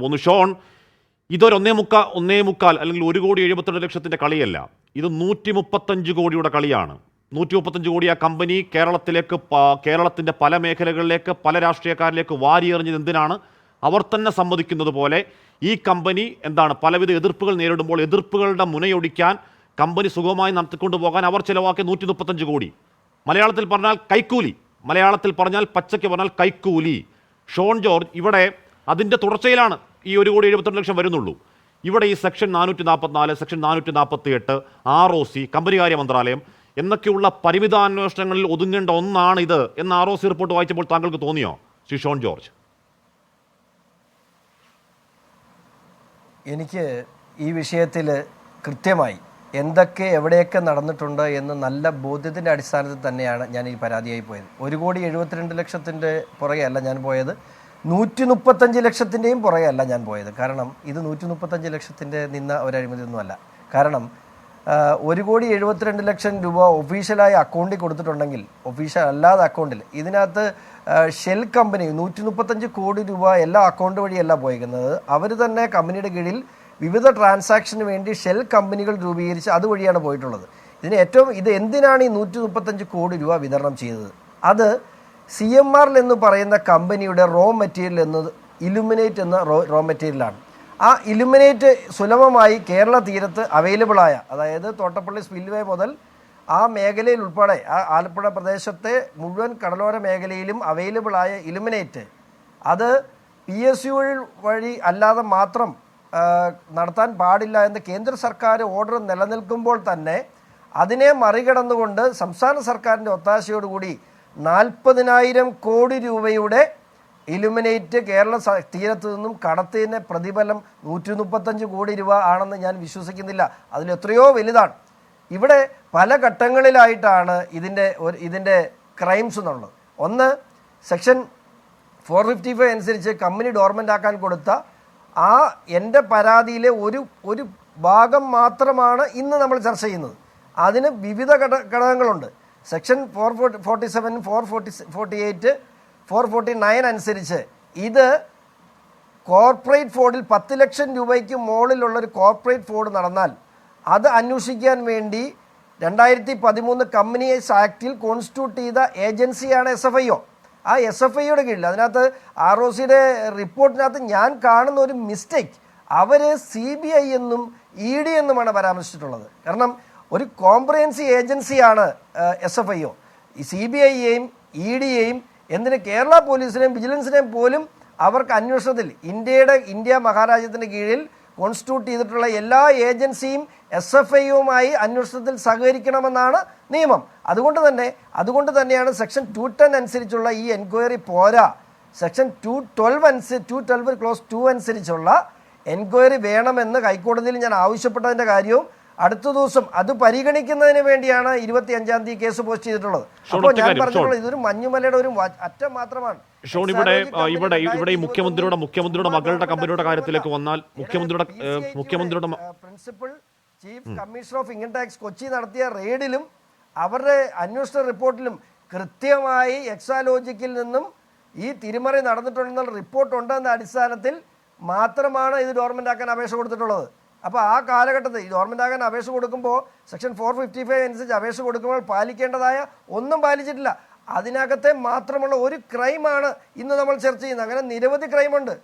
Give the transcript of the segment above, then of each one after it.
ഒന്ന് ഷോൺ, ഇതൊരു ഒന്നേ മുക്കാൽ അല്ലെങ്കിൽ 1,72,00,000 കളിയല്ല, ഇത് 135 കോടിയുടെ കളിയാണ്. 135 കോടി ആ കമ്പനി കേരളത്തിൻ്റെ പല മേഖലകളിലേക്ക്, പല രാഷ്ട്രീയക്കാരിലേക്ക് വാരിയെറിഞ്ഞത് എന്തിനാണ്? അവർ തന്നെ സമ്മതിക്കുന്നത് പോലെ ഈ കമ്പനി പലവിധ എതിർപ്പുകൾ നേരിടുമ്പോൾ എതിർപ്പുകളുടെ മുനയൊടിക്കാൻ, കമ്പനി സുഗമമായി നടത്തിക്കൊണ്ടു പോകാൻ അവർ ചിലവാക്കിയ 135 കോടി. മലയാളത്തിൽ പറഞ്ഞാൽ കൈക്കൂലി, മലയാളത്തിൽ പറഞ്ഞാൽ പച്ചയ്ക്ക് പറഞ്ഞാൽ കൈക്കൂലി. ഷോൺ ജോർജ്, ഇവിടെ അതിൻ്റെ തുടർച്ചയിലാണ് ഈ 1,72,00,000 വരുന്നുള്ളൂ. ഇവിടെ ഈ സെക്ഷൻ 444, സെക്ഷൻ 448, ROC, കമ്പനികാര്യ മന്ത്രാലയം എന്നൊക്കെയുള്ള പരിമിതാന്വേഷണങ്ങളിൽ ഒതുങ്ങേണ്ട ഒന്നാണ് ഇത് എന്ന് ROC റിപ്പോർട്ട് വായിച്ചപ്പോൾ താങ്കൾക്ക് തോന്നിയോ ശ്രീ ഷോൺ ജോർജ്? എനിക്ക് ഈ വിഷയത്തിൽ കൃത്യമായി എന്തൊക്കെ എവിടെയൊക്കെ നടന്നിട്ടുണ്ട് എന്ന് നല്ല ബോധ്യത്തിൻ്റെ അടിസ്ഥാനത്തിൽ തന്നെയാണ് ഞാൻ ഈ പരാതിയായി പോയത്. 1,72,00,000 പുറകെ അല്ല ഞാൻ പോയത്, 135 ലക്ഷത്തിൻ്റെയും പുറകെയല്ല ഞാൻ പോയത്. കാരണം ഇത് 135 ലക്ഷത്തിൻ്റെ നിന്ന ഒരു അഴിമതിയൊന്നുമല്ല. കാരണം 1,72,00,000 രൂപ ഒഫീഷ്യലായി അക്കൗണ്ടിൽ കൊടുത്തിട്ടുണ്ടെങ്കിൽ, ഒഫീഷ്യൽ അല്ലാതെ അക്കൗണ്ടിൽ, ഇതിനകത്ത് ഷെൽ കമ്പനി 135 കോടി രൂപ എല്ലാ അക്കൗണ്ട് വഴിയല്ല പോയിരിക്കുന്നത്. അവർ തന്നെ കമ്പനിയുടെ കീഴിൽ വിവിധ ട്രാൻസാക്ഷന് വേണ്ടി ഷെൽ കമ്പനികൾ രൂപീകരിച്ച് അതുവഴിയാണ് പോയിട്ടുള്ളത്. ഇത് എന്തിനാണ് ഈ 135 കോടി രൂപ വിതരണം ചെയ്തത്? അത് CMR എന്ന് പറയുന്ന കമ്പനിയുടെ റോ മെറ്റീരിയൽ എന്നത് ഇലുമിനേറ്റ് എന്ന റോ മെറ്റീരിയലാണ്. ആ ഇലുമിനേറ്റ് സുലഭമായി കേരള തീരത്ത് അവൈലബിളായ, അതായത് തോട്ടപ്പള്ളി സ്പിൽവേ മുതൽ ആ മേഖലയിൽ ഉൾപ്പെടെ ആ ആലപ്പുഴ പ്രദേശത്തെ മുഴുവൻ കടലോര മേഖലയിലും അവൈലബിളായ ഇലുമിനേറ്റ്, അത് PSU വഴി അല്ലാതെ മാത്രം നടത്താൻ പാടില്ല എന്ന് കേന്ദ്ര സർക്കാർ ഓർഡർ നിലനിൽക്കുമ്പോൾ തന്നെ അതിനെ മറികടന്നുകൊണ്ട് സംസ്ഥാന സർക്കാരിൻ്റെ ഒത്താശയോടുകൂടി 40,000 കോടി രൂപയുടെ ഇലുമിനേറ്റ് കേരള തീരത്ത് നിന്നും കടത്തിന് പ്രതിഫലം 135 കോടി രൂപ ആണെന്ന് ഞാൻ വിശ്വസിക്കുന്നില്ല. അതിലെത്രയോ വലുതാണ്. ഇവിടെ പല ഘട്ടങ്ങളിലായിട്ടാണ് ഇതിൻ്റെ ക്രൈംസ് എന്നുള്ളത്. ഒന്ന്, സെക്ഷൻ 455 അനുസരിച്ച് കമ്പനി ഡോർമെൻ്റ് ആക്കാൻ കൊടുത്ത ആ എൻ്റെ പരാതിയിലെ ഒരു ഭാഗം മാത്രമാണ് ഇന്ന് നമ്മൾ ചർച്ച ചെയ്യുന്നത്. അതിന് വിവിധ ഘടകങ്ങളുണ്ട്. സെക്ഷൻ 447, 448, 449 അനുസരിച്ച് ഇത് കോർപ്പറേറ്റ് ഫ്രോഡിൽ 10 ലക്ഷം രൂപയ്ക്ക് മുകളിലുള്ളൊരു കോർപ്പറേറ്റ് ഫ്രോഡ് നടന്നാൽ അത് അന്വേഷിക്കാൻ വേണ്ടി 2013 കമ്പനീസ് ആക്ടിൽ കോൺസ്റ്റിറ്റ്യൂട്ട് ചെയ്ത ഏജൻസിയാണ് SFIO. ആ SFIOയുടെ കീഴിൽ, അതിനകത്ത് ROCയുടെ റിപ്പോർട്ടിനകത്ത് ഞാൻ കാണുന്ന ഒരു മിസ്റ്റേക്ക്, അവർ CBI എന്നും ED എന്നുമാണ് പരാമർശിച്ചിട്ടുള്ളത്. കാരണം ഒരു കോംപ്രിഹെൻസീവ് ഏജൻസിയാണ് SFIO. ഈ CBIയെയും EDയെയും എന്തിന് കേരള പോലീസിനെയും വിജിലൻസിനെയും പോലും അവർക്ക് അന്വേഷണത്തിൽ ഇന്ത്യ മഹാരാജ്യത്തിൻ്റെ കീഴിൽ കോൺസ്റ്റിറ്റ്യൂട്ട് ചെയ്തിട്ടുള്ള എല്ലാ ഏജൻസിയും SFIയുമായി അന്വേഷണത്തിൽ സഹകരിക്കണമെന്നാണ് നിയമം. അതുകൊണ്ട് തന്നെയാണ് സെക്ഷൻ 210 അനുസരിച്ചുള്ള ഈ എൻക്വയറി പോരാ. സെക്ഷൻ 212 ക്ലോസ് 2 അനുസരിച്ചുള്ള എൻക്വയറി വേണമെന്ന് ഹൈക്കോടതിയിൽ ഞാൻ ആവശ്യപ്പെട്ടതിൻ്റെ കാര്യവും അടുത്ത ദിവസം അത് പരിഗണിക്കുന്നതിന് വേണ്ടിയാണ് 25-ാം തീയതി കേസ് പോസ്റ്റ് ചെയ്തിട്ടുള്ളത്. അപ്പോൾ ഞാൻ പറഞ്ഞിട്ടുള്ളത് ഇതൊരു മഞ്ഞുമലയുടെ ഒരു അറ്റം മാത്രമാണ്. ഷോൺ, ഇവിടെ മുഖ്യമന്ത്രിയുടെ മകളുടെ കമ്പനിയുടെ കാര്യത്തിലേക്ക് വന്നാൽ, മുഖ്യമന്ത്രിയുടെ principal chief commissioner of income tax Kochi നടത്തിയ റെയ്ഡിലും അവരുടെ അന്വേഷണ റിപ്പോർട്ടിലും കൃത്യമായി എക്സാലോജിക്കിൽ നിന്നും ഈ തിരിമറി നടന്നിട്ടുണ്ടെന്നുള്ള റിപ്പോർട്ട് ഉണ്ടെന്ന അടിസ്ഥാനത്തിൽ മാത്രമാണ് ഇത് ഡോർമെൻ്റ് ആക്കാൻ അപേക്ഷ കൊടുത്തിട്ടുള്ളത്. അപ്പോൾ ആ കാലഘട്ടത്തിൽ ഗവൺമെൻറ് ആകാൻ അപേക്ഷ കൊടുക്കുമ്പോൾ സെക്ഷൻ 455 അനുസരിച്ച് അപേക്ഷ കൊടുക്കുമ്പോൾ പാലിക്കേണ്ടതായ ഒന്നും പാലിച്ചിട്ടില്ല. അതിനകത്തെ മാത്രമുള്ള ഒരു ക്രൈമാണ് ഇന്ന് നമ്മൾ ചർച്ച ചെയ്യുന്നത്. അങ്ങനെ നിരവധി ക്രൈമുണ്ട്.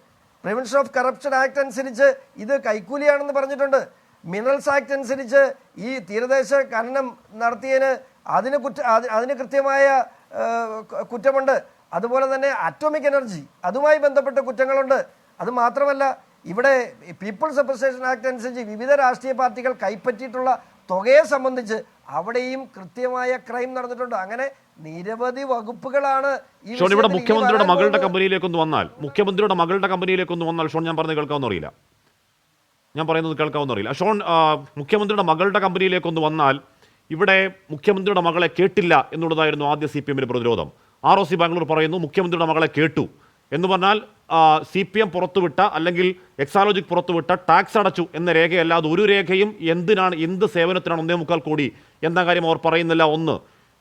പ്രിവെൻഷൻ ഓഫ് കറപ്ഷൻ ആക്ട് അനുസരിച്ച് ഇത് കൈക്കൂലിയാണെന്ന് പറഞ്ഞിട്ടുണ്ട്. മിനറൽസ് ആക്ട് അനുസരിച്ച് ഈ തീരദേശ ഖനനം നടത്തിയതിന് അതിന് കൃത്യമായ കുറ്റമുണ്ട്. അതുപോലെ തന്നെ അറ്റോമിക് എനർജി, അതുമായി ബന്ധപ്പെട്ട കുറ്റങ്ങളുണ്ട്. അതുമാത്രമല്ല, ഇവിടെ പീപ്പിൾസ് അപ്രിസിയേഷൻ ആക്ട് അനുസരിച്ച് വിവിധ രാഷ്ട്രീയ പാർട്ടികൾ കൈപ്പറ്റിയിട്ടുള്ള തുകയെ സംബന്ധിച്ച് അവിടെയും കൃത്യമായ ക്രൈം നടന്നിട്ടുണ്ട്. അങ്ങനെ നിരവധി വകുപ്പുകളാണ്. ഇവിടെ മുഖ്യമന്ത്രിയുടെ മകളുടെ കമ്പനിയിലേക്കൊന്ന് വന്നാൽ ഷോൺ, ഞാൻ പറയുന്നത് കേൾക്കാമെന്ന് അറിയില്ല. ഷോൺ, മുഖ്യമന്ത്രിയുടെ മകളുടെ കമ്പനിയിലേക്കൊന്ന് വന്നാൽ ഇവിടെ മുഖ്യമന്ത്രിയുടെ മകളെ കേട്ടില്ല എന്നുള്ളതായിരുന്നു ആദ്യ CPM പ്രതിരോധം. ROC ബാംഗ്ലൂർ പറയുന്നു മുഖ്യമന്ത്രിയുടെ മകളെ കേട്ടു എന്ന് പറഞ്ഞാൽ CPM പുറത്തുവിട്ട അല്ലെങ്കിൽ എക്സാലോജിക് പുറത്തുവിട്ട ടാക്സ് അടച്ചു എന്ന രേഖയല്ലാതെ ഒരു രേഖയും എന്ത് സേവനത്തിനാണ് 1.25 കോടി എന്ന കാര്യം അവർ പറയുന്നില്ല. 1,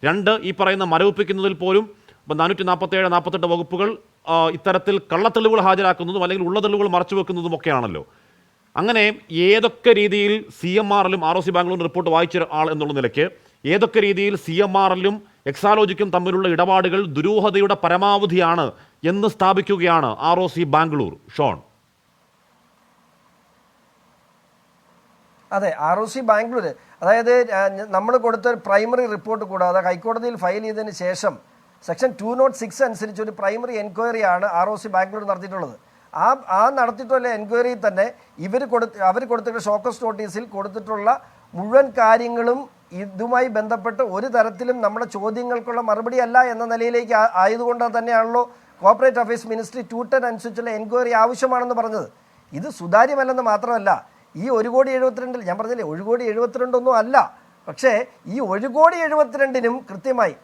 2, ഈ പറയുന്ന മരവിപ്പിക്കുന്നതിൽ പോലും 447, 48 വകുപ്പുകൾ ഇത്തരത്തിൽ കള്ളത്തെളിവുകൾ ഹാജരാക്കുന്നതും അല്ലെങ്കിൽ ഉള്ള തെളിവുകൾ മറച്ചു വെക്കുന്നതും ഒക്കെയാണല്ലോ. അങ്ങനെ ഏതൊക്കെ രീതിയിൽ CMRലും ROC ബാംഗ്ലൂർ റിപ്പോർട്ട് വായിച്ച ആൾ എന്നുള്ള നിലയ്ക്ക് ഏതൊക്കെ രീതിയിൽ CMRലും എക്സാലോജിക്കും തമ്മിലുള്ള ഇടപാടുകൾ ദുരൂഹതയുടെ പരമാവധിയാണ് എന്ന് സ്ഥാപിക്കുകയാണ് ROC ബാംഗ്ലൂർ. ഷോൺ. അതെ, ROC ബാംഗ്ലൂർ, അതായത് നമ്മൾ കൊടുത്ത പ്രൈമറി റിപ്പോർട്ട് കൂടാതെ ഹൈക്കോടതിയിൽ ഫയൽ ചെയ്തതിന് ശേഷം സെക്ഷൻ 206 അനുസരിച്ച് ഒരു പ്രൈമറി എൻക്വയറിയാണ് ROC ബാംഗ്ലൂർ നടത്തിയിട്ടുള്ളത്. ആ നടത്തിയിട്ടുള്ള എൻക്വയറിയിൽ തന്നെ അവർ കൊടുത്തിട്ടുള്ള ഷോക്കസ് നോട്ടീസിൽ കൊടുത്തിട്ടുള്ള മുഴുവൻ കാര്യങ്ങളും ഇതുമായി ബന്ധപ്പെട്ട് ഒരു തരത്തിലും നമ്മുടെ ചോദ്യങ്ങൾക്കുള്ള മറുപടി അല്ല എന്ന നിലയിലേക്ക് ആയതുകൊണ്ട് തന്നെയാണല്ലോ കോർപ്പറേറ്റ് അഫയേഴ്സ് മിനിസ്ട്രി 210 അനുസരിച്ചുള്ള എൻക്വയറി ആവശ്യമാണെന്ന് പറഞ്ഞത്. ഇത് സുതാര്യമല്ലെന്ന് മാത്രമല്ല, ഈ 1,72,00,000 ഞാൻ പറഞ്ഞില്ലേ 1,72,00,000 ഒന്നും അല്ല. പക്ഷേ ഈ 1,72,00,000-നും കൃത്യമായി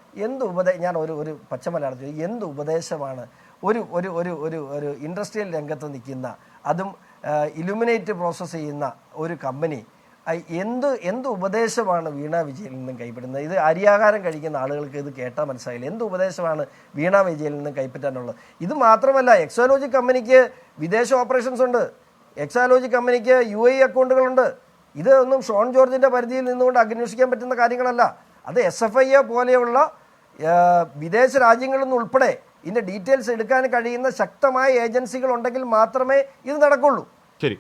ഞാൻ ഒരു പച്ചമലയാളത്തിൽ എന്ത് ഉപദേശമാണ് ഒരു ഒരു ഒരു ഒരു ഒരു ഇൻഡസ്ട്രിയൽ രംഗത്ത് നിൽക്കുന്ന, അതും ഇലുമിനേറ്റ് പ്രോസസ്സ് ചെയ്യുന്ന ഒരു കമ്പനി എന്ത് ഉപദേശമാണ് വീണ വിജയനിൽ നിന്നും കൈപ്പറ്റുന്നത്? ഇത് അരിയാഹാരം കഴിക്കുന്ന ആളുകൾക്ക് ഇത് കേട്ടാൽ മനസ്സിലായില്ല. എന്ത് ഉപദേശമാണ് വീണ വിജയനിൽ നിന്നും കൈപ്പറ്റാനുള്ളത്? ഇത് മാത്രമല്ല, എക്സാലോജി കമ്പനിക്ക് വിദേശ ഓപ്പറേഷൻസ് ഉണ്ട്, എക്സാലോജി കമ്പനിക്ക് UAE അക്കൗണ്ടുകളുണ്ട്. ഇതൊന്നും ഷോൺ ജോർജിൻ്റെ പരിധിയിൽ നിന്നുകൊണ്ട് അന്വേഷിക്കാൻ പറ്റുന്ന കാര്യങ്ങളല്ല. അത് SFIA പോലെയുള്ള വിദേശ രാജ്യങ്ങളിൽ നിന്ന് ഉൾപ്പെടെ ഇതിൻ്റെ ഡീറ്റെയിൽസ് എടുക്കാൻ കഴിയുന്ന ശക്തമായ ഏജൻസികൾ ഉണ്ടെങ്കിൽ മാത്രമേ ഇത് നടക്കുള്ളൂ. ശരി.